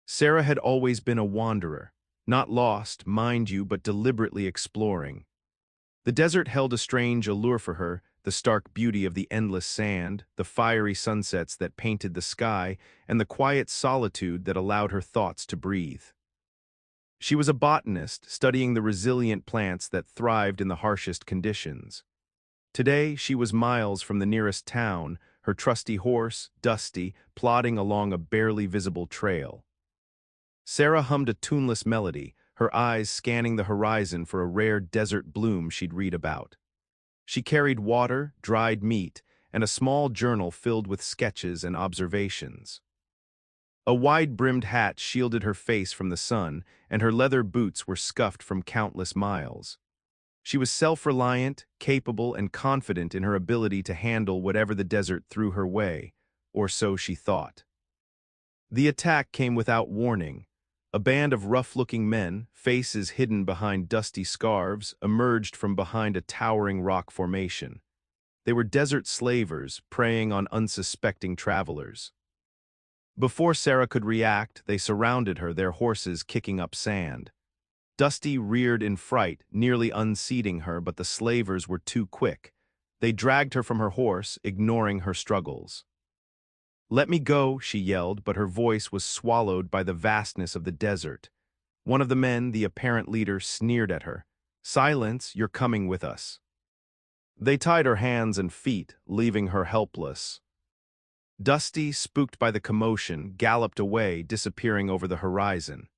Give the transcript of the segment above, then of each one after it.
Sarah had always been a wanderer, not lost, mind you, but deliberately exploring. The desert held a strange allure for her, the stark beauty of the endless sand, the fiery sunsets that painted the sky, and the quiet solitude that allowed her thoughts to breathe. She was a botanist, studying the resilient plants that thrived in the harshest conditions. Today, she was miles from the nearest town, her trusty horse, Dusty, plodding along a barely visible trail. Sarah hummed a tuneless melody, her eyes scanning the horizon for a rare desert bloom she'd read about. She carried water, dried meat, and a small journal filled with sketches and observations. A wide-brimmed hat shielded her face from the sun, and her leather boots were scuffed from countless miles. She was self-reliant, capable, and confident in her ability to handle whatever the desert threw her way, or so she thought. The attack came without warning. A band of rough-looking men, faces hidden behind dusty scarves, emerged from behind a towering rock formation. They were desert slavers, preying on unsuspecting travelers. Before Sarah could react, they surrounded her, their horses kicking up sand. Dusty reared in fright, nearly unseating her, but the slavers were too quick. They dragged her from her horse, ignoring her struggles. "Let me go," she yelled, but her voice was swallowed by the vastness of the desert. One of the men, the apparent leader, sneered at her. "Silence, you're coming with us." They tied her hands and feet, leaving her helpless. Dusty, spooked by the commotion, galloped away, disappearing over the horizon.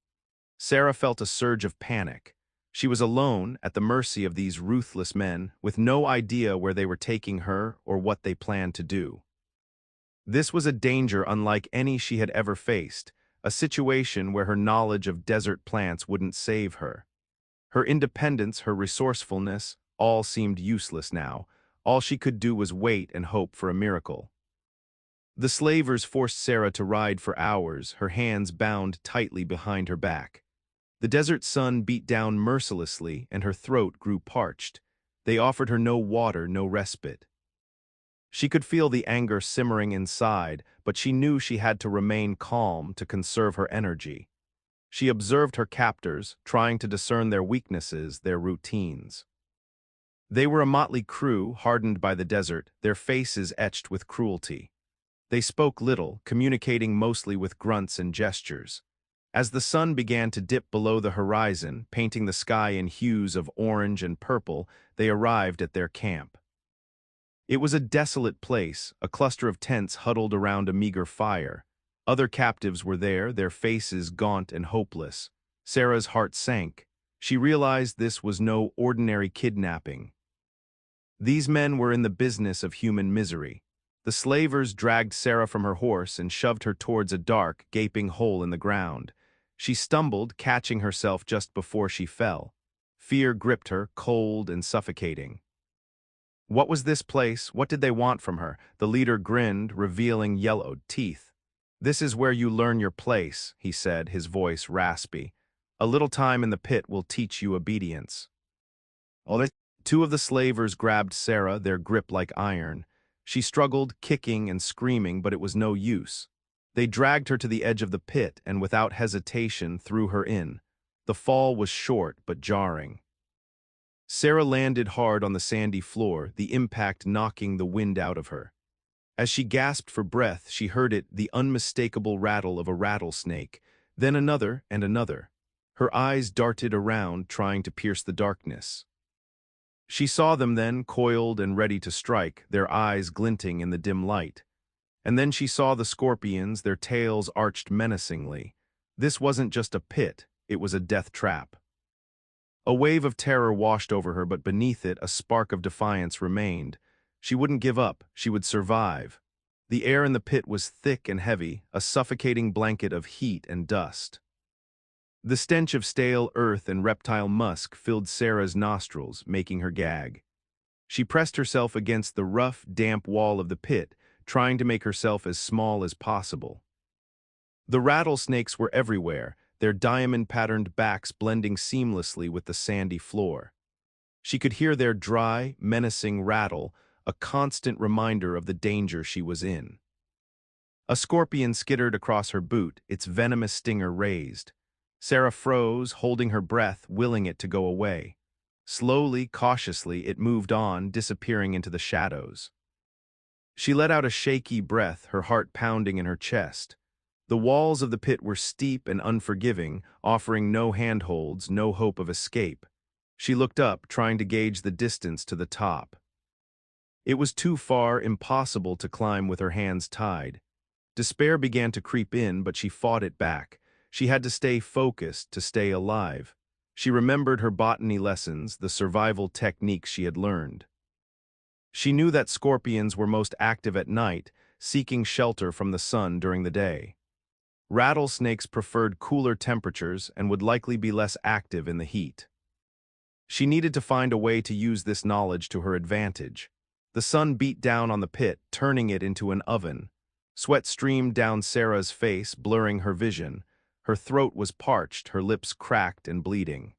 Sarah felt a surge of panic. She was alone, at the mercy of these ruthless men, with no idea where they were taking her or what they planned to do. This was a danger unlike any she had ever faced, a situation where her knowledge of desert plants wouldn't save her. Her independence, her resourcefulness, all seemed useless now. All she could do was wait and hope for a miracle. The slavers forced Sarah to ride for hours, her hands bound tightly behind her back. The desert sun beat down mercilessly, and her throat grew parched. They offered her no water, no respite. She could feel the anger simmering inside, but she knew she had to remain calm to conserve her energy. She observed her captors, trying to discern their weaknesses, their routines. They were a motley crew, hardened by the desert, their faces etched with cruelty. They spoke little, communicating mostly with grunts and gestures. As the sun began to dip below the horizon, painting the sky in hues of orange and purple, they arrived at their camp. It was a desolate place, a cluster of tents huddled around a meager fire. Other captives were there, their faces gaunt and hopeless. Sarah's heart sank. She realized this was no ordinary kidnapping. These men were in the business of human misery. The slavers dragged Sarah from her horse and shoved her towards a dark, gaping hole in the ground. She stumbled, catching herself just before she fell. Fear gripped her, cold and suffocating. What was this place? What did they want from her? The leader grinned, revealing yellowed teeth. "This is where you learn your place," he said, his voice raspy. "A little time in the pit will teach you obedience." Two of the slavers grabbed Sarah, their grip like iron. She struggled, kicking and screaming, but it was no use. They dragged her to the edge of the pit and without hesitation threw her in. The fall was short but jarring. Sarah landed hard on the sandy floor, the impact knocking the wind out of her. As she gasped for breath, she heard it, the unmistakable rattle of a rattlesnake, then another and another. Her eyes darted around, trying to pierce the darkness. She saw them then, coiled and ready to strike, their eyes glinting in the dim light. And then she saw the scorpions, their tails arched menacingly. This wasn't just a pit, it was a death trap. A wave of terror washed over her, but beneath it a spark of defiance remained. She wouldn't give up, she would survive. The air in the pit was thick and heavy, a suffocating blanket of heat and dust. The stench of stale earth and reptile musk filled Sarah's nostrils, making her gag. She pressed herself against the rough, damp wall of the pit, trying to make herself as small as possible. The rattlesnakes were everywhere, their diamond-patterned backs blending seamlessly with the sandy floor. She could hear their dry, menacing rattle, a constant reminder of the danger she was in. A scorpion skittered across her boot, its venomous stinger raised. Sarah froze, holding her breath, willing it to go away. Slowly, cautiously, it moved on, disappearing into the shadows. She let out a shaky breath, her heart pounding in her chest. The walls of the pit were steep and unforgiving, offering no handholds, no hope of escape. She looked up, trying to gauge the distance to the top. It was too far, impossible to climb with her hands tied. Despair began to creep in, but she fought it back. She had to stay focused, to stay alive. She remembered her botany lessons, the survival techniques she had learned. She knew that scorpions were most active at night, seeking shelter from the sun during the day. Rattlesnakes preferred cooler temperatures and would likely be less active in the heat. She needed to find a way to use this knowledge to her advantage. The sun beat down on the pit, turning it into an oven. Sweat streamed down Sarah's face, blurring her vision. Her throat was parched, her lips cracked and bleeding.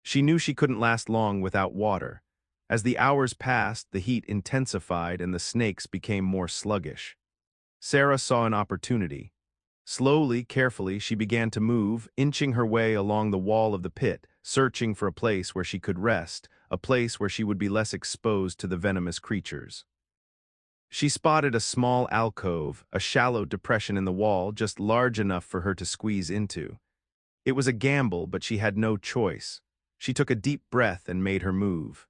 She knew she couldn't last long without water. As the hours passed, the heat intensified and the snakes became more sluggish. Sarah saw an opportunity. Slowly, carefully, she began to move, inching her way along the wall of the pit, searching for a place where she could rest, a place where she would be less exposed to the venomous creatures. She spotted a small alcove, a shallow depression in the wall just large enough for her to squeeze into. It was a gamble, but she had no choice. She took a deep breath and made her move.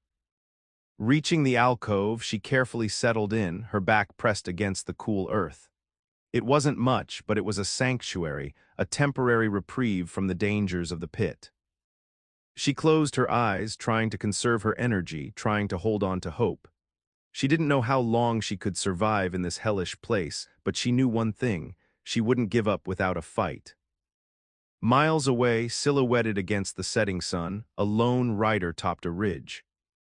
Reaching the alcove, she carefully settled in, her back pressed against the cool earth. It wasn't much, but it was a sanctuary, a temporary reprieve from the dangers of the pit. She closed her eyes, trying to conserve her energy, trying to hold on to hope. She didn't know how long she could survive in this hellish place, but she knew one thing: she wouldn't give up without a fight. Miles away, silhouetted against the setting sun, a lone rider topped a ridge.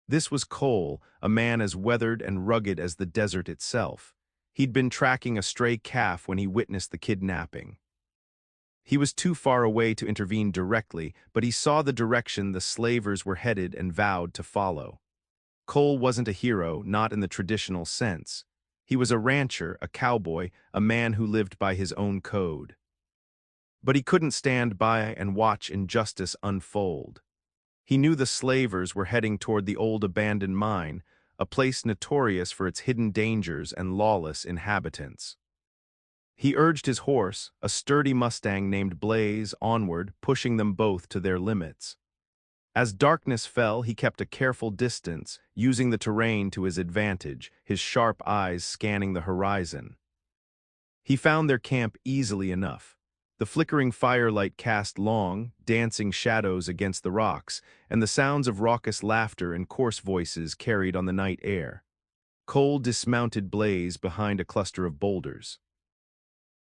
This was Cole, a man as weathered and rugged as the desert itself. He'd been tracking a stray calf when he witnessed the kidnapping. He was too far away to intervene directly, but he saw the direction the slavers were headed and vowed to follow. Cole wasn't a hero, not in the traditional sense. He was a rancher, a cowboy, a man who lived by his own code. But he couldn't stand by and watch injustice unfold. He knew the slavers were heading toward the old abandoned mine, a place notorious for its hidden dangers and lawless inhabitants. He urged his horse, a sturdy Mustang named Blaze, onward, pushing them both to their limits. As darkness fell, he kept a careful distance, using the terrain to his advantage, his sharp eyes scanning the horizon. He found their camp easily enough. The flickering firelight cast long, dancing shadows against the rocks, and the sounds of raucous laughter and coarse voices carried on the night air. Cole dismounted Blaze behind a cluster of boulders.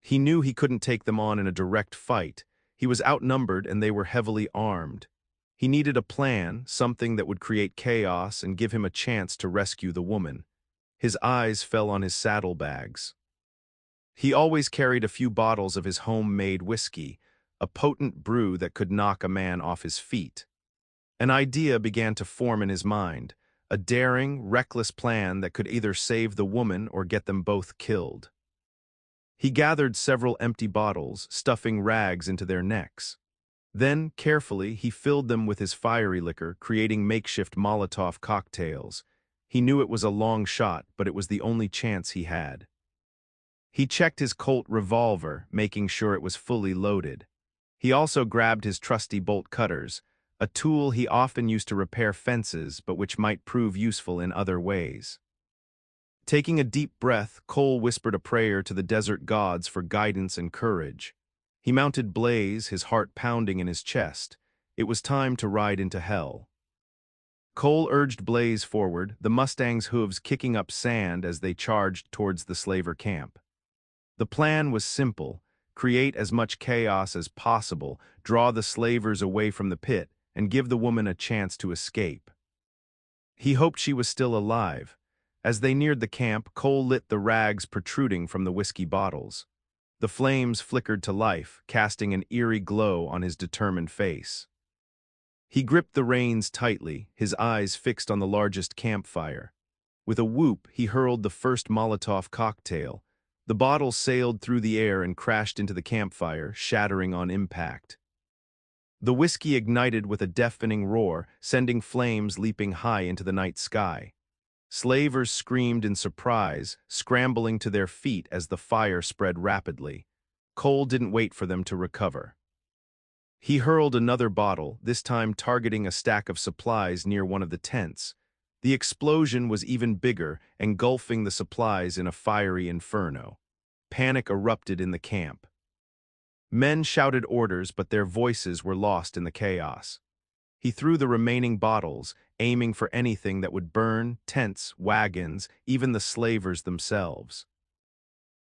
He knew he couldn't take them on in a direct fight. He was outnumbered and they were heavily armed. He needed a plan, something that would create chaos and give him a chance to rescue the woman. His eyes fell on his saddlebags. He always carried a few bottles of his homemade whiskey, a potent brew that could knock a man off his feet. An idea began to form in his mind, a daring, reckless plan that could either save the woman or get them both killed. He gathered several empty bottles, stuffing rags into their necks. Then, carefully, he filled them with his fiery liquor, creating makeshift Molotov cocktails. He knew it was a long shot, but it was the only chance he had. He checked his Colt revolver, making sure it was fully loaded. He also grabbed his trusty bolt cutters, a tool he often used to repair fences but which might prove useful in other ways. Taking a deep breath, Cole whispered a prayer to the desert gods for guidance and courage. He mounted Blaze, his heart pounding in his chest. It was time to ride into hell. Cole urged Blaze forward, the Mustang's hooves kicking up sand as they charged towards the slaver camp. The plan was simple: create as much chaos as possible, draw the slavers away from the pit, and give the woman a chance to escape. He hoped she was still alive. As they neared the camp, Cole lit the rags protruding from the whiskey bottles. The flames flickered to life, casting an eerie glow on his determined face. He gripped the reins tightly, his eyes fixed on the largest campfire. With a whoop, he hurled the first Molotov cocktail. The bottle sailed through the air and crashed into the campfire, shattering on impact. The whiskey ignited with a deafening roar, sending flames leaping high into the night sky. Slavers screamed in surprise, scrambling to their feet as the fire spread rapidly. Cole didn't wait for them to recover. He hurled another bottle, this time targeting a stack of supplies near one of the tents. The explosion was even bigger, engulfing the supplies in a fiery inferno. Panic erupted in the camp. Men shouted orders, but their voices were lost in the chaos. He threw the remaining bottles, aiming for anything that would burn, tents, wagons, even the slavers themselves.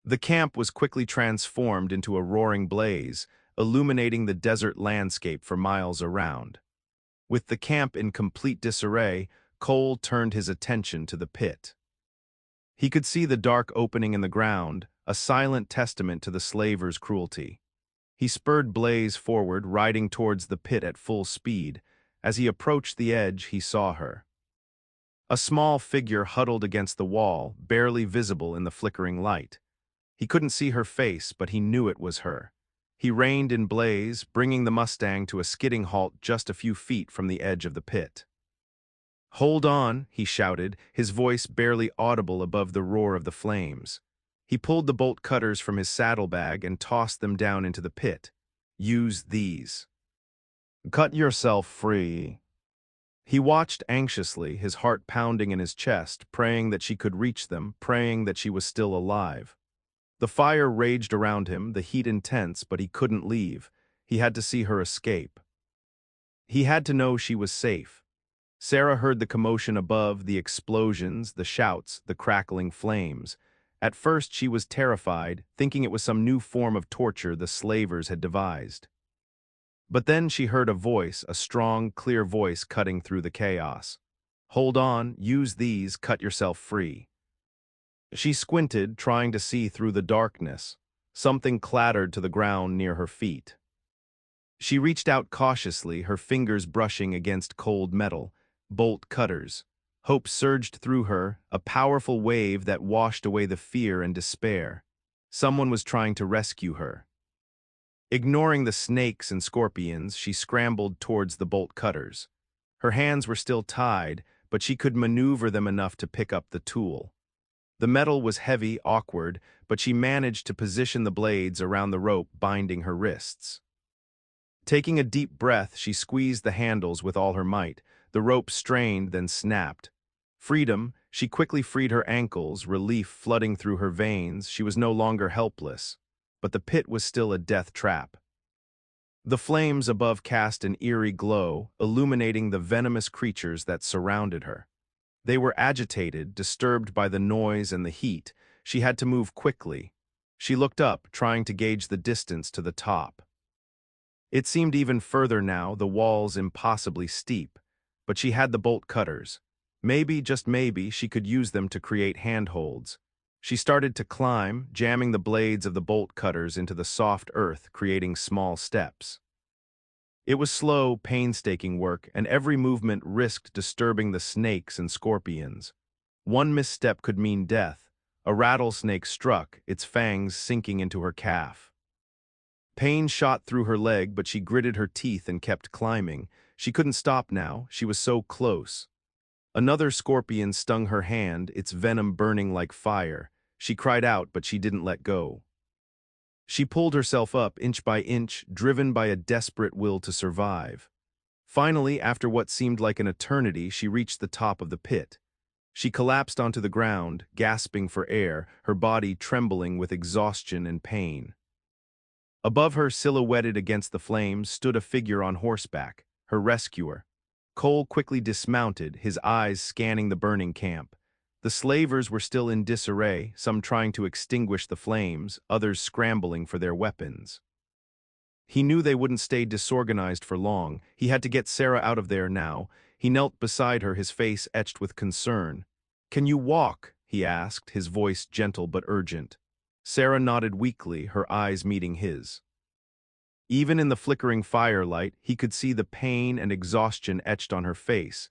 The camp was quickly transformed into a roaring blaze, illuminating the desert landscape for miles around. With the camp in complete disarray, Cole turned his attention to the pit. He could see the dark opening in the ground, a silent testament to the slavers' cruelty. He spurred Blaze forward, riding towards the pit at full speed. As he approached the edge, he saw her. A small figure huddled against the wall, barely visible in the flickering light. He couldn't see her face, but he knew it was her. He reined in Blaze, bringing the Mustang to a skidding halt just a few feet from the edge of the pit. "Hold on," he shouted, his voice barely audible above the roar of the flames. He pulled the bolt cutters from his saddlebag and tossed them down into the pit. "Use these. Cut yourself free." He watched anxiously, his heart pounding in his chest, praying that she could reach them, praying that she was still alive. The fire raged around him, the heat intense, but he couldn't leave. He had to see her escape. He had to know she was safe. Sarah heard the commotion above, the explosions, the shouts, the crackling flames. At first she was terrified, thinking it was some new form of torture the slavers had devised. But then she heard a voice, a strong, clear voice cutting through the chaos. "Hold on, use these, cut yourself free." She squinted, trying to see through the darkness. Something clattered to the ground near her feet. She reached out cautiously, her fingers brushing against cold metal. Bolt cutters. Hope surged through her, a powerful wave that washed away the fear and despair. Someone was trying to rescue her. Ignoring the snakes and scorpions, she scrambled towards the bolt cutters. Her hands were still tied, but she could maneuver them enough to pick up the tool. The metal was heavy, awkward, but she managed to position the blades around the rope binding her wrists. Taking a deep breath, she squeezed the handles with all her might. The rope strained, then snapped. Freedom, she quickly freed her ankles, relief flooding through her veins. She was no longer helpless. But the pit was still a death trap. The flames above cast an eerie glow, illuminating the venomous creatures that surrounded her. They were agitated, disturbed by the noise and the heat. She had to move quickly. She looked up, trying to gauge the distance to the top. It seemed even further now, the walls impossibly steep. But she had the bolt cutters. Maybe, just maybe, she could use them to create handholds. She started to climb, jamming the blades of the bolt cutters into the soft earth, creating small steps. It was slow, painstaking work, and every movement risked disturbing the snakes and scorpions. One misstep could mean death. A rattlesnake struck, its fangs sinking into her calf. Pain shot through her leg, but she gritted her teeth and kept climbing. She couldn't stop now, she was so close. Another scorpion stung her hand, its venom burning like fire. She cried out, but she didn't let go. She pulled herself up, inch by inch, driven by a desperate will to survive. Finally, after what seemed like an eternity, she reached the top of the pit. She collapsed onto the ground, gasping for air, her body trembling with exhaustion and pain. Above her, silhouetted against the flames, stood a figure on horseback, her rescuer. Cole quickly dismounted, his eyes scanning the burning camp. The slavers were still in disarray, some trying to extinguish the flames, others scrambling for their weapons. He knew they wouldn't stay disorganized for long. He had to get Sarah out of there now. He knelt beside her, his face etched with concern. "Can you walk?" he asked, his voice gentle but urgent. Sarah nodded weakly, her eyes meeting his. Even in the flickering firelight, he could see the pain and exhaustion etched on her face.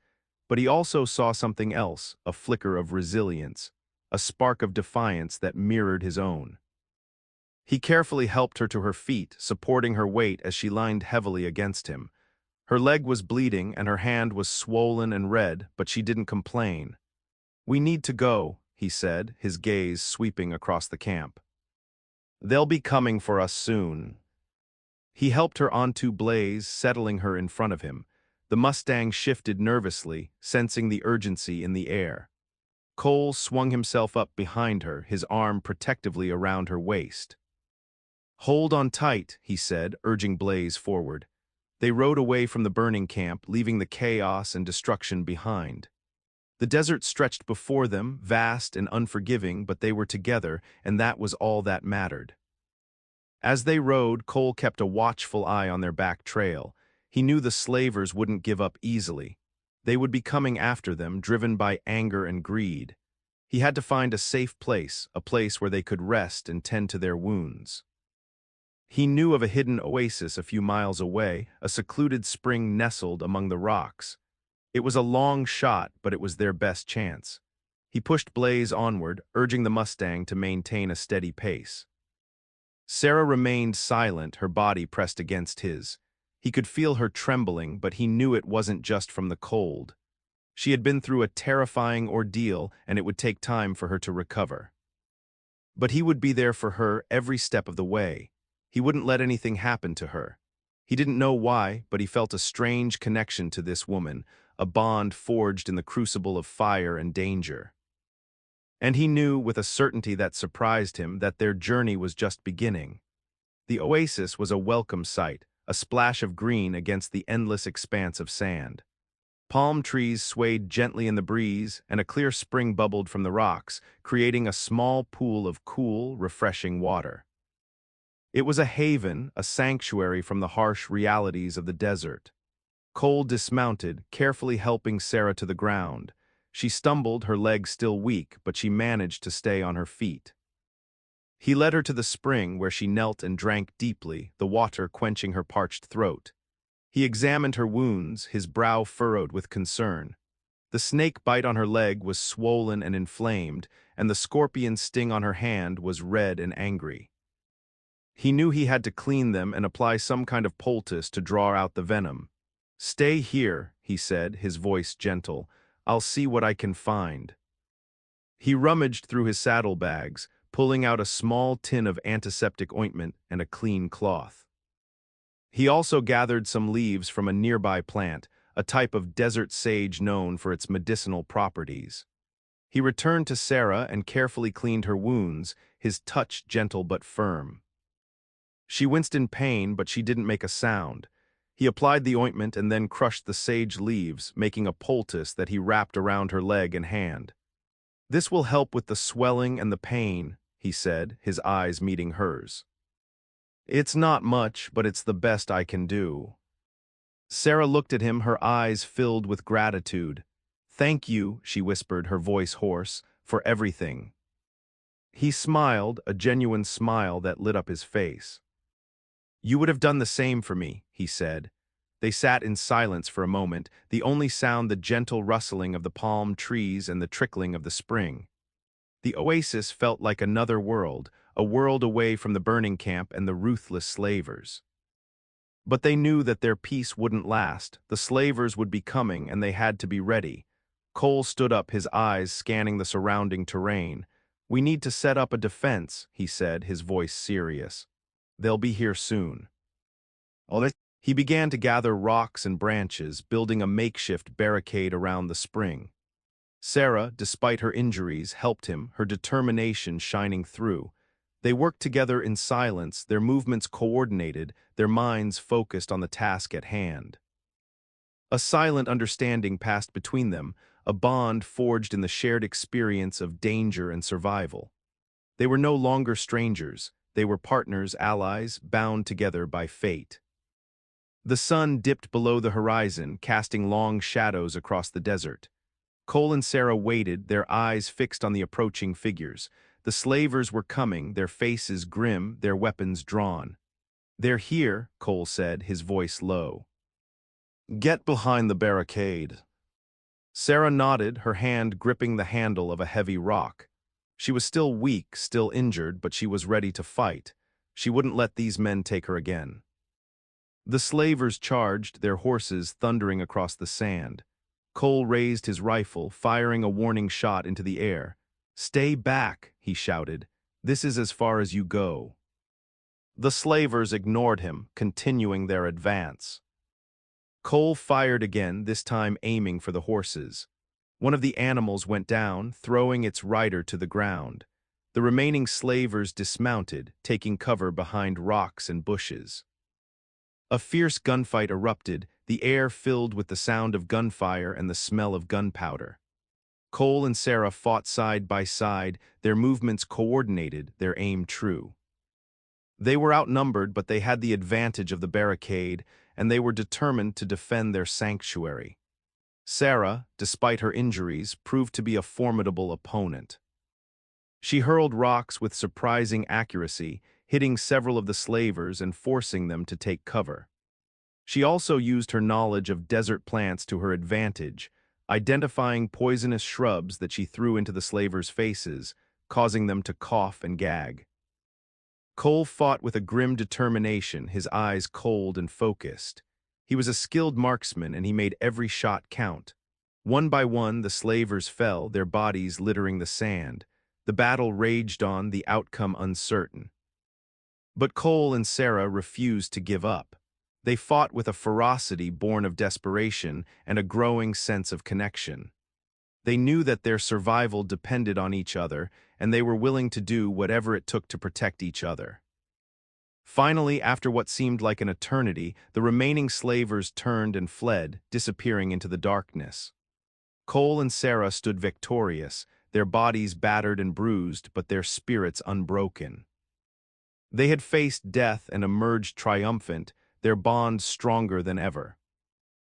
But he also saw something else, a flicker of resilience. a spark of defiance that mirrored his own. He carefully helped her to her feet, supporting her weight as she leaned heavily against him. Her leg was bleeding and her hand was swollen and red, but she didn't complain. "We need to go," he said, his gaze sweeping across the camp. "They'll be coming for us soon." He helped her onto Blaze, settling her in front of him. The Mustang shifted nervously, sensing the urgency in the air. Cole swung himself up behind her, his arm protectively around her waist. "Hold on tight," he said, urging Blaze forward. They rode away from the burning camp, leaving the chaos and destruction behind. The desert stretched before them, vast and unforgiving, but they were together, and that was all that mattered. As they rode, Cole kept a watchful eye on their back trail. He knew the slavers wouldn't give up easily. They would be coming after them, driven by anger and greed. He had to find a safe place, a place where they could rest and tend to their wounds. He knew of a hidden oasis a few miles away, a secluded spring nestled among the rocks. It was a long shot, but it was their best chance. He pushed Blaze onward, urging the Mustang to maintain a steady pace. Sarah remained silent, her body pressed against his. He could feel her trembling, but he knew it wasn't just from the cold. She had been through a terrifying ordeal, and it would take time for her to recover. But he would be there for her every step of the way. He wouldn't let anything happen to her. He didn't know why, but he felt a strange connection to this woman, a bond forged in the crucible of fire and danger. And he knew, with a certainty that surprised him, that their journey was just beginning. The oasis was a welcome sight, a splash of green against the endless expanse of sand. Palm trees swayed gently in the breeze, and a clear spring bubbled from the rocks, creating a small pool of cool, refreshing water. It was a haven, a sanctuary from the harsh realities of the desert. Cole dismounted, carefully helping Sarah to the ground. She stumbled, her legs still weak, but she managed to stay on her feet. He led her to the spring, where she knelt and drank deeply, the water quenching her parched throat. He examined her wounds, his brow furrowed with concern. The snake bite on her leg was swollen and inflamed, and the scorpion sting on her hand was red and angry. He knew he had to clean them and apply some kind of poultice to draw out the venom. "Stay here," he said, his voice gentle. "I'll see what I can find." He rummaged through his saddlebags, pulling out a small tin of antiseptic ointment and a clean cloth. He also gathered some leaves from a nearby plant, a type of desert sage known for its medicinal properties. He returned to Sarah and carefully cleaned her wounds, his touch gentle but firm. She winced in pain, but she didn't make a sound. He applied the ointment and then crushed the sage leaves, making a poultice that he wrapped around her leg and hand. "This will help with the swelling and the pain," he said, his eyes meeting hers. "It's not much, but it's the best I can do." Sarah looked at him, her eyes filled with gratitude. "Thank you," she whispered, her voice hoarse, "for everything." He smiled, a genuine smile that lit up his face. "You would have done the same for me," he said. They sat in silence for a moment, the only sound the gentle rustling of the palm trees and the trickling of the spring. The oasis felt like another world, a world away from the burning camp and the ruthless slavers. But they knew that their peace wouldn't last. The slavers would be coming, and they had to be ready. Cole stood up, his eyes scanning the surrounding terrain. "We need to set up a defense," he said, his voice serious. "They'll be here soon." He began to gather rocks and branches, building a makeshift barricade around the spring. Sarah, despite her injuries, helped him, her determination shining through. They worked together in silence, their movements coordinated, their minds focused on the task at hand. A silent understanding passed between them, a bond forged in the shared experience of danger and survival. They were no longer strangers. They were partners, allies, bound together by fate. The sun dipped below the horizon, casting long shadows across the desert. Cole and Sarah waited, their eyes fixed on the approaching figures. The slavers were coming, their faces grim, their weapons drawn. "They're here," Cole said, his voice low. "Get behind the barricade." Sarah nodded, her hand gripping the handle of a heavy rock. She was still weak, still injured, but she was ready to fight. She wouldn't let these men take her again. The slavers charged, their horses thundering across the sand. Cole raised his rifle, firing a warning shot into the air. "Stay back," he shouted. "This is as far as you go." The slavers ignored him, continuing their advance. Cole fired again, this time aiming for the horses. One of the animals went down, throwing its rider to the ground. The remaining slavers dismounted, taking cover behind rocks and bushes. A fierce gunfight erupted, the air filled with the sound of gunfire and the smell of gunpowder. Cole and Sarah fought side by side, their movements coordinated, their aim true. They were outnumbered, but they had the advantage of the barricade, and they were determined to defend their sanctuary. Sarah, despite her injuries, proved to be a formidable opponent. She hurled rocks with surprising accuracy, hitting several of the slavers and forcing them to take cover. She also used her knowledge of desert plants to her advantage, identifying poisonous shrubs that she threw into the slavers' faces, causing them to cough and gag. Cole fought with a grim determination, his eyes cold and focused. He was a skilled marksman, and he made every shot count. One by one, the slavers fell, their bodies littering the sand. The battle raged on, the outcome uncertain. But Cole and Sarah refused to give up. They fought with a ferocity born of desperation and a growing sense of connection. They knew that their survival depended on each other, and they were willing to do whatever it took to protect each other. Finally, after what seemed like an eternity, the remaining slavers turned and fled, disappearing into the darkness. Cole and Sarah stood victorious, their bodies battered and bruised, but their spirits unbroken. They had faced death and emerged triumphant, their bond stronger than ever.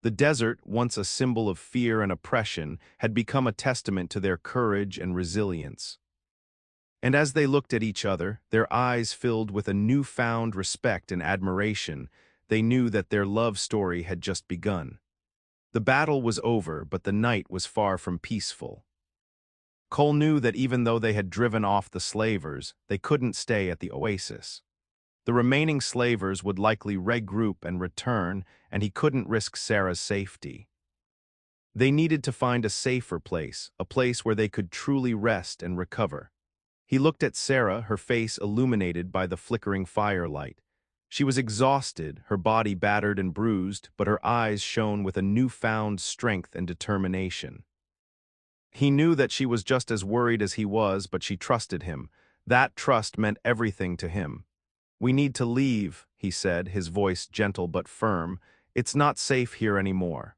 The desert, once a symbol of fear and oppression, had become a testament to their courage and resilience. And as they looked at each other, their eyes filled with a newfound respect and admiration, they knew that their love story had just begun. The battle was over, but the night was far from peaceful. Cole knew that even though they had driven off the slavers, they couldn't stay at the oasis. The remaining slavers would likely regroup and return, and he couldn't risk Sarah's safety. They needed to find a safer place, a place where they could truly rest and recover. He looked at Sarah, her face illuminated by the flickering firelight. She was exhausted, her body battered and bruised, but her eyes shone with a newfound strength and determination. He knew that she was just as worried as he was, but she trusted him. That trust meant everything to him. "We need to leave," he said, his voice gentle but firm. "It's not safe here anymore."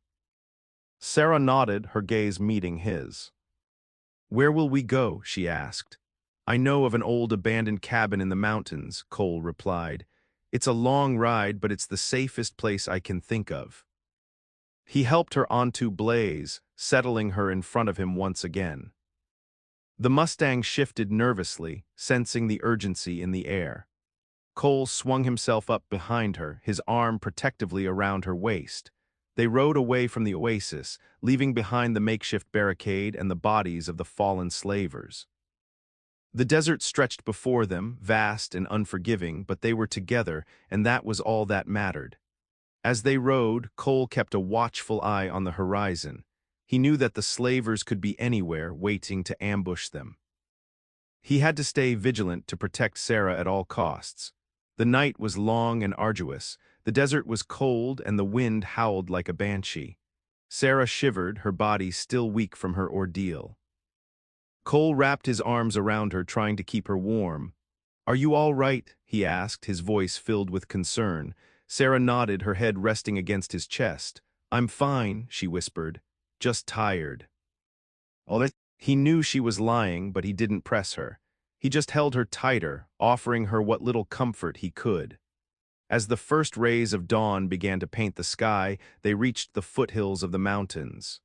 Sarah nodded, her gaze meeting his. "Where will we go?" she asked. "I know of an old abandoned cabin in the mountains," Cole replied. "It's a long ride, but it's the safest place I can think of." He helped her onto Blaze, settling her in front of him once again. The Mustang shifted nervously, sensing the urgency in the air. Cole swung himself up behind her, his arm protectively around her waist. They rode away from the oasis, leaving behind the makeshift barricade and the bodies of the fallen slavers. The desert stretched before them, vast and unforgiving, but they were together, and that was all that mattered. As they rode, Cole kept a watchful eye on the horizon. He knew that the slavers could be anywhere, waiting to ambush them. He had to stay vigilant to protect Sarah at all costs. The night was long and arduous. The desert was cold, and the wind howled like a banshee. Sarah shivered, her body still weak from her ordeal. Cole wrapped his arms around her, trying to keep her warm. "Are you all right?" he asked, his voice filled with concern. Sarah nodded, her head resting against his chest. "I'm fine," she whispered. "Just tired." He knew she was lying, but he didn't press her. He just held her tighter, offering her what little comfort he could. As the first rays of dawn began to paint the sky, they reached the foothills of the mountains.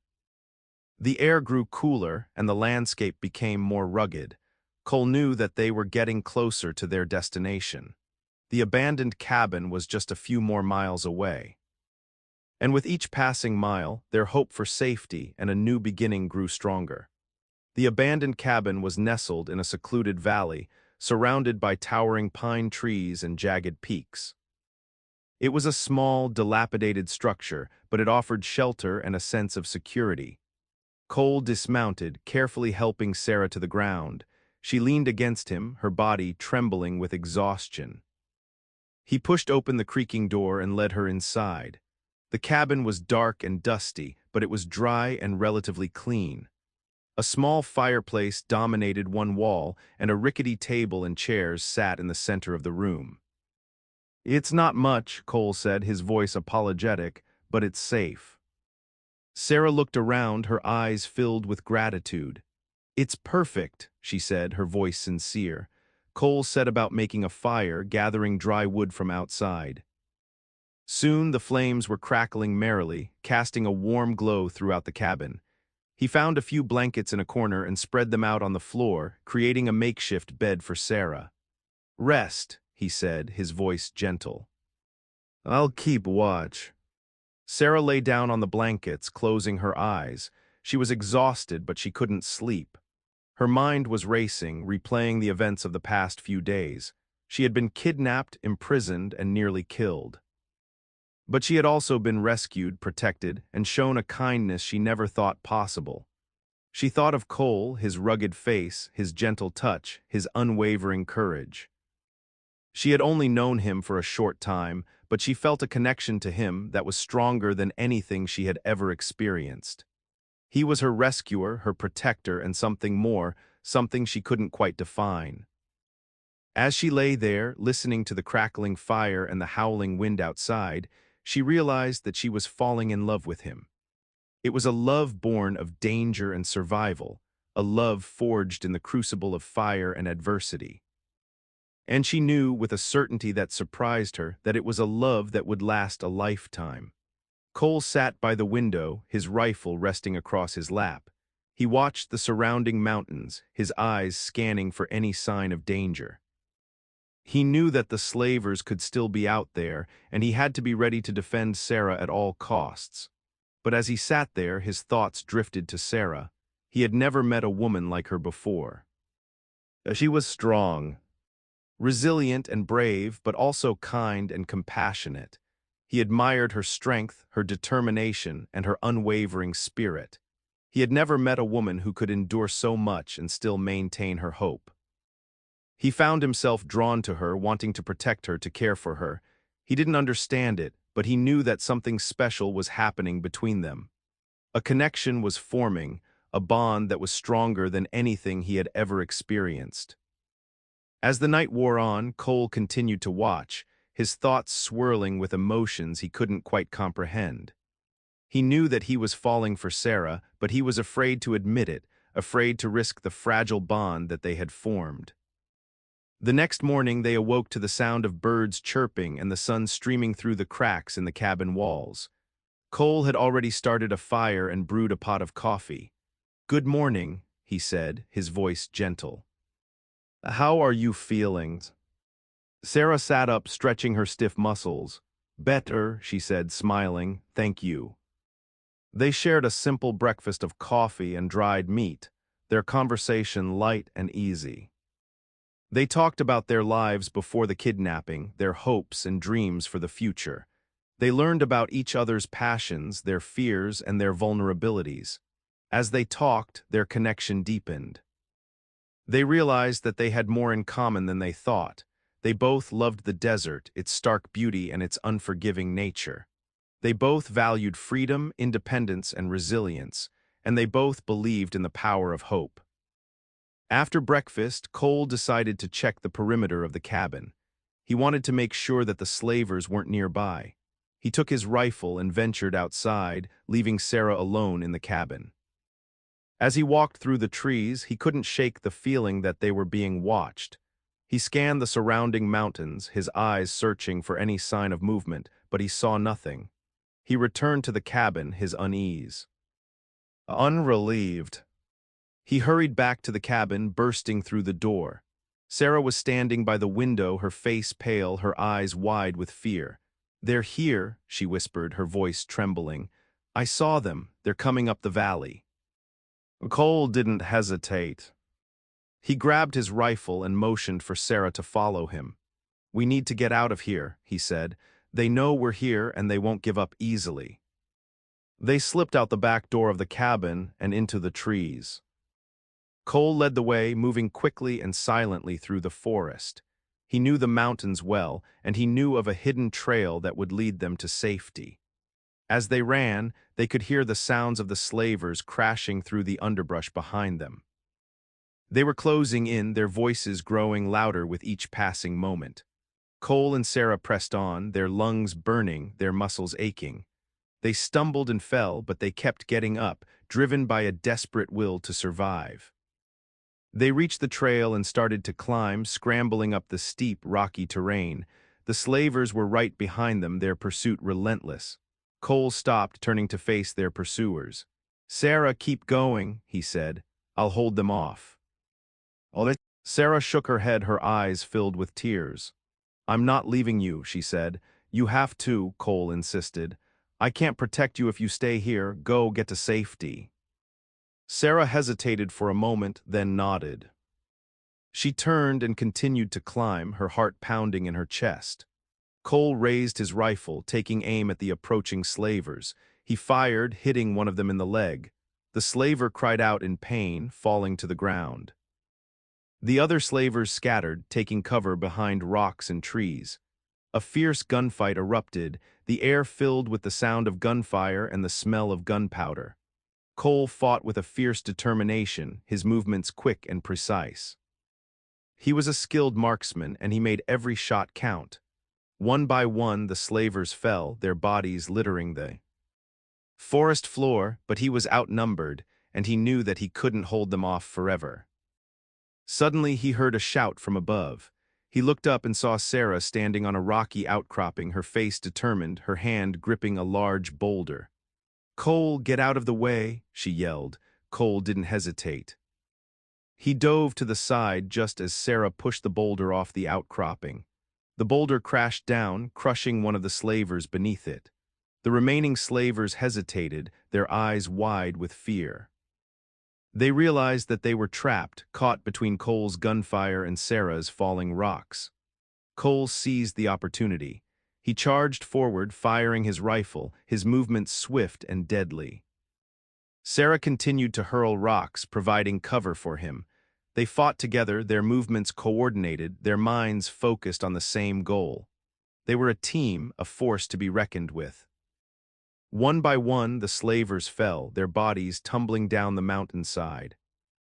The air grew cooler, and the landscape became more rugged. Cole knew that they were getting closer to their destination. The abandoned cabin was just a few more miles away. And with each passing mile, their hope for safety and a new beginning grew stronger. The abandoned cabin was nestled in a secluded valley, surrounded by towering pine trees and jagged peaks. It was a small, dilapidated structure, but it offered shelter and a sense of security. Cole dismounted, carefully helping Sarah to the ground. She leaned against him, her body trembling with exhaustion. He pushed open the creaking door and led her inside. The cabin was dark and dusty, but it was dry and relatively clean. A small fireplace dominated one wall, and a rickety table and chairs sat in the center of the room. "It's not much," Cole said, his voice apologetic, "but it's safe." Sarah looked around, her eyes filled with gratitude. "It's perfect," she said, her voice sincere. Cole set about making a fire, gathering dry wood from outside. Soon the flames were crackling merrily, casting a warm glow throughout the cabin. He found a few blankets in a corner and spread them out on the floor, creating a makeshift bed for Sarah. "Rest," he said, his voice gentle. "I'll keep watch." Sarah lay down on the blankets, closing her eyes. She was exhausted, but she couldn't sleep. Her mind was racing, replaying the events of the past few days. She had been kidnapped, imprisoned, and nearly killed. But she had also been rescued, protected, and shown a kindness she never thought possible. She thought of Cole, his rugged face, his gentle touch, his unwavering courage. She had only known him for a short time, but she felt a connection to him that was stronger than anything she had ever experienced. He was her rescuer, her protector, and something more, something she couldn't quite define. As she lay there, listening to the crackling fire and the howling wind outside, she realized that she was falling in love with him. It was a love born of danger and survival, a love forged in the crucible of fire and adversity. And she knew with a certainty that surprised her that it was a love that would last a lifetime. Cole sat by the window, his rifle resting across his lap. He watched the surrounding mountains, his eyes scanning for any sign of danger. He knew that the slavers could still be out there, and he had to be ready to defend Sarah at all costs. But as he sat there, his thoughts drifted to Sarah. He had never met a woman like her before. She was strong, resilient and brave, but also kind and compassionate. He admired her strength, her determination, and her unwavering spirit. He had never met a woman who could endure so much and still maintain her hope. He found himself drawn to her, wanting to protect her, to care for her. He didn't understand it, but he knew that something special was happening between them. A connection was forming, a bond that was stronger than anything he had ever experienced. As the night wore on, Cole continued to watch, his thoughts swirling with emotions he couldn't quite comprehend. He knew that he was falling for Sarah, but he was afraid to admit it, afraid to risk the fragile bond that they had formed. The next morning they awoke to the sound of birds chirping and the sun streaming through the cracks in the cabin walls. Cole had already started a fire and brewed a pot of coffee. "Good morning," he said, his voice gentle. "How are you feeling?" Sarah sat up, stretching her stiff muscles. "Better," she said, smiling, "thank you." They shared a simple breakfast of coffee and dried meat, their conversation light and easy. They talked about their lives before the kidnapping, their hopes and dreams for the future. They learned about each other's passions, their fears, and their vulnerabilities. As they talked, their connection deepened. They realized that they had more in common than they thought. They both loved the desert, its stark beauty and its unforgiving nature. They both valued freedom, independence, and resilience, and they both believed in the power of hope. After breakfast, Cole decided to check the perimeter of the cabin. He wanted to make sure that the slavers weren't nearby. He took his rifle and ventured outside, leaving Sarah alone in the cabin. As he walked through the trees, he couldn't shake the feeling that they were being watched. He scanned the surrounding mountains, his eyes searching for any sign of movement, but he saw nothing. He returned to the cabin, his unease. Unrelieved, he hurried back to the cabin, bursting through the door. Sarah was standing by the window, her face pale, her eyes wide with fear. "They're here," she whispered, her voice trembling. "I saw them. They're coming up the valley." Cole didn't hesitate. He grabbed his rifle and motioned for Sarah to follow him. "We need to get out of here," he said. "They know we're here and they won't give up easily." They slipped out the back door of the cabin and into the trees. Cole led the way, moving quickly and silently through the forest. He knew the mountains well, and he knew of a hidden trail that would lead them to safety. As they ran, they could hear the sounds of the slavers crashing through the underbrush behind them. They were closing in, their voices growing louder with each passing moment. Cole and Sarah pressed on, their lungs burning, their muscles aching. They stumbled and fell, but they kept getting up, driven by a desperate will to survive. They reached the trail and started to climb, scrambling up the steep, rocky terrain. The slavers were right behind them, their pursuit relentless. Cole stopped, turning to face their pursuers. "Sarah, keep going," he said. "I'll hold them off." Sarah shook her head, her eyes filled with tears. "I'm not leaving you," she said. "You have to," Cole insisted. "I can't protect you if you stay here. Go get to safety." Sarah hesitated for a moment, then nodded. She turned and continued to climb, her heart pounding in her chest. Cole raised his rifle, taking aim at the approaching slavers. He fired, hitting one of them in the leg. The slaver cried out in pain, falling to the ground. The other slavers scattered, taking cover behind rocks and trees. A fierce gunfight erupted, the air filled with the sound of gunfire and the smell of gunpowder. Cole fought with a fierce determination, his movements quick and precise. He was a skilled marksman, and he made every shot count. One by one, the slavers fell, their bodies littering the forest floor, but he was outnumbered, and he knew that he couldn't hold them off forever. Suddenly, he heard a shout from above. He looked up and saw Sarah standing on a rocky outcropping, her face determined, her hand gripping a large boulder. "Cole, get out of the way," she yelled. Cole didn't hesitate. He dove to the side just as Sarah pushed the boulder off the outcropping. The boulder crashed down, crushing one of the slavers beneath it. The remaining slavers hesitated, their eyes wide with fear. They realized that they were trapped, caught between Cole's gunfire and Sarah's falling rocks. Cole seized the opportunity. He charged forward, firing his rifle, his movements swift and deadly. Sarah continued to hurl rocks, providing cover for him. They fought together, their movements coordinated, their minds focused on the same goal. They were a team, a force to be reckoned with. One by one, the slavers fell, their bodies tumbling down the mountainside.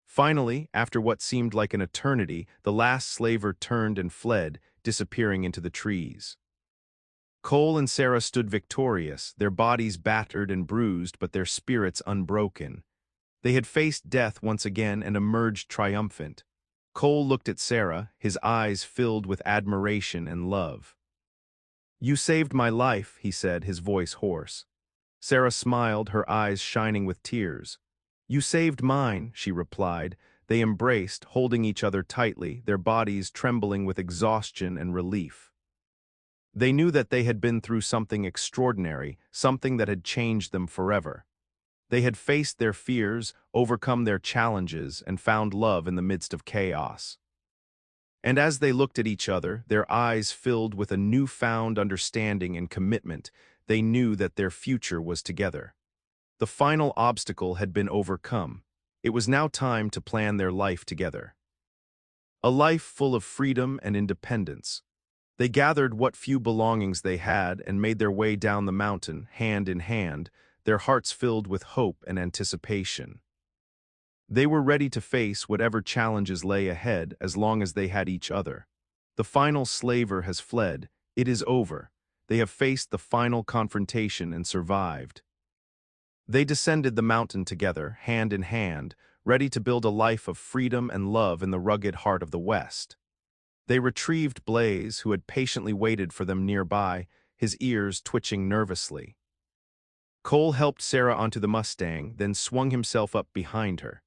Finally, after what seemed like an eternity, the last slaver turned and fled, disappearing into the trees. Cole and Sarah stood victorious, their bodies battered and bruised, but their spirits unbroken. They had faced death once again and emerged triumphant. Cole looked at Sarah, his eyes filled with admiration and love. "You saved my life," he said, his voice hoarse. Sarah smiled, her eyes shining with tears. "You saved mine," she replied. They embraced, holding each other tightly, their bodies trembling with exhaustion and relief. They knew that they had been through something extraordinary, something that had changed them forever. They had faced their fears, overcome their challenges, and found love in the midst of chaos. And as they looked at each other, their eyes filled with a newfound understanding and commitment, they knew that their future was together. The final obstacle had been overcome. It was now time to plan their life together. A life full of freedom and independence. They gathered what few belongings they had and made their way down the mountain, hand in hand, their hearts filled with hope and anticipation. They were ready to face whatever challenges lay ahead as long as they had each other. The final slaver has fled. It is over. They have faced the final confrontation and survived. They descended the mountain together, hand in hand, ready to build a life of freedom and love in the rugged heart of the West. They retrieved Blaze, who had patiently waited for them nearby, his ears twitching nervously. Cole helped Sarah onto the Mustang, then swung himself up behind her.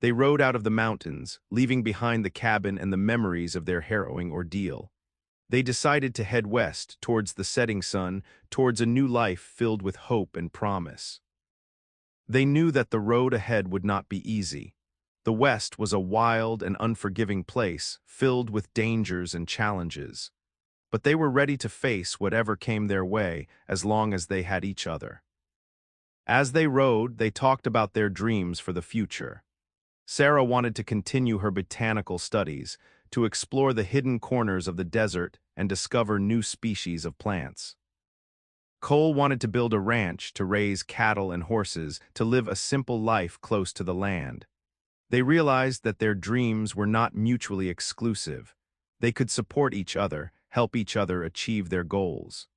They rode out of the mountains, leaving behind the cabin and the memories of their harrowing ordeal. They decided to head west, towards the setting sun, towards a new life filled with hope and promise. They knew that the road ahead would not be easy. The West was a wild and unforgiving place, filled with dangers and challenges. But they were ready to face whatever came their way as long as they had each other. As they rode, they talked about their dreams for the future. Sarah wanted to continue her botanical studies, to explore the hidden corners of the desert and discover new species of plants. Cole wanted to build a ranch to raise cattle and horses, to live a simple life close to the land. They realized that their dreams were not mutually exclusive. They could support each other, help each other achieve their goals.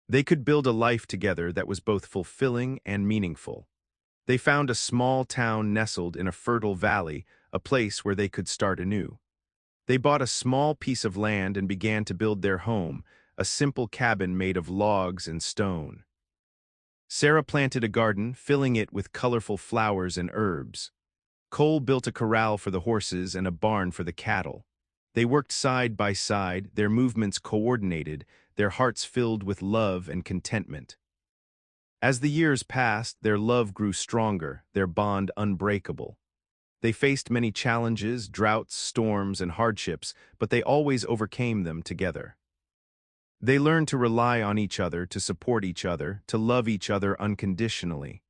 They could build a life together that was both fulfilling and meaningful. They found a small town nestled in a fertile valley, a place where they could start anew. They bought a small piece of land and began to build their home, a simple cabin made of logs and stone. Sarah planted a garden, filling it with colorful flowers and herbs. Cole built a corral for the horses and a barn for the cattle. They worked side by side, their movements coordinated, their hearts filled with love and contentment. As the years passed, their love grew stronger, their bond unbreakable. They faced many challenges, droughts, storms, and hardships, but they always overcame them together. They learned to rely on each other, to support each other, to love each other unconditionally.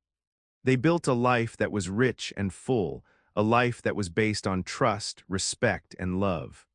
They built a life that was rich and full, a life that was based on trust, respect, and love.